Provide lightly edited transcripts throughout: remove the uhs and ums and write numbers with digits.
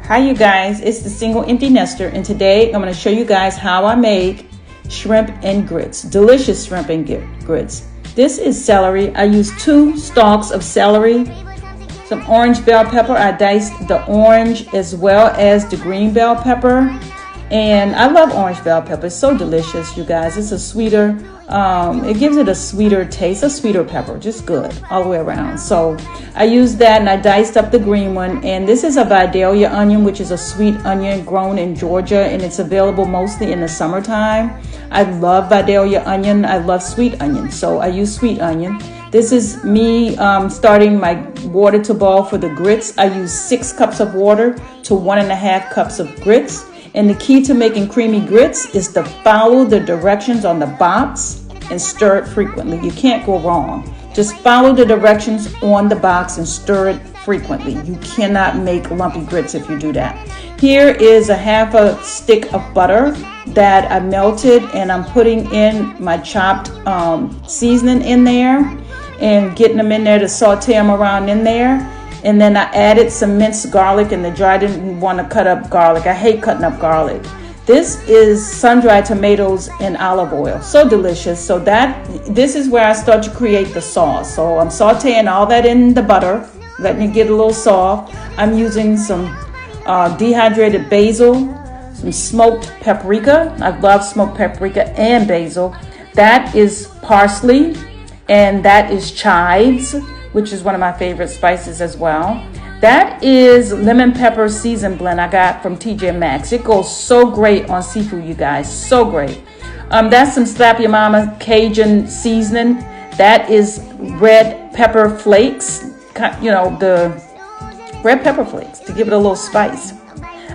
Hi you guys, it's the single empty nester, and today I'm going to show you guys how I make shrimp and grits. Delicious shrimp and grits. This is celery. I use 2 stalks of celery, some orange bell pepper. I diced the orange as well as the green bell pepper. And I love orange bell pepper. It's so delicious, you guys. It's a sweeter, it gives it a sweeter taste, a sweeter pepper, just good all the way around. So I used that and I diced up the green one. And this is a Vidalia onion, which is a sweet onion grown in Georgia, and it's available mostly in the summertime. I love Vidalia onion. I love sweet onion, so I use sweet onion. This is me starting my water to boil for the grits. I use 6 cups of water to 1.5 cups of grits. And the key to making creamy grits is to follow the directions on the box and stir it frequently. You can't go wrong. Just follow the directions on the box and stir it frequently. You cannot make lumpy grits if you do that. Here is a half a stick of butter that I melted, and I'm putting in my chopped seasoning in there and getting them in there to saute them around in there. And then I added some minced garlic in the jar. I didn't want to cut up garlic. I hate cutting up garlic. This is sun-dried tomatoes and olive oil. So delicious. So this is where I start to create the sauce. So I'm sauteing all that in the butter, letting it get a little soft. I'm using some dehydrated basil, some smoked paprika. I love smoked paprika and basil. That is parsley, and that is chives, which is one of my favorite spices as well. That is lemon pepper seasoned blend I got from TJ Maxx. It goes so great on seafood, you guys, so great. That's some Slap Your Mama Cajun seasoning. That is red pepper flakes, you know, the red pepper flakes to give it a little spice.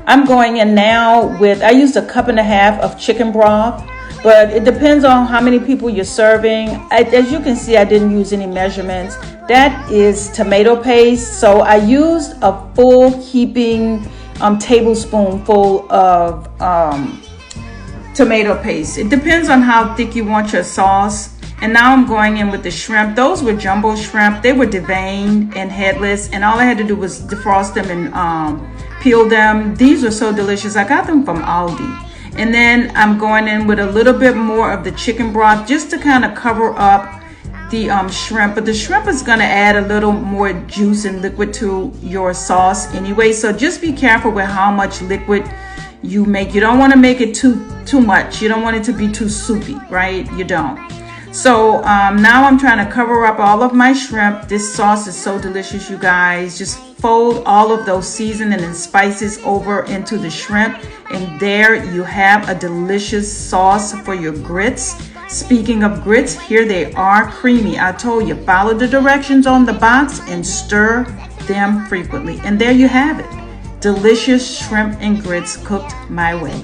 I'm going in now with, I used 1.5 cups of chicken broth, but it depends on how many people you're serving. As you can see, I didn't use any measurements. That is tomato paste. So I used a full heaping tablespoonful of tomato paste. It depends on how thick you want your sauce. And now I'm going in with the shrimp. Those were jumbo shrimp. They were deveined and headless, and all I had to do was defrost them and peel them. These were so delicious. I got them from Aldi. And then I'm going in with a little bit more of the chicken broth just to kind of cover up the shrimp. But the shrimp is going to add a little more juice and liquid to your sauce anyway. So just be careful with how much liquid you make. You don't want to make it too much. You don't want it to be too soupy, right? You don't. So now I'm trying to cover up all of my shrimp. This sauce is so delicious, you guys. Just fold all of those seasoning and spices over into the shrimp, and there you have a delicious sauce for your grits. Speaking of grits, here they are, creamy. I told you, follow the directions on the box and stir them frequently. And there you have it. Delicious shrimp and grits cooked my way.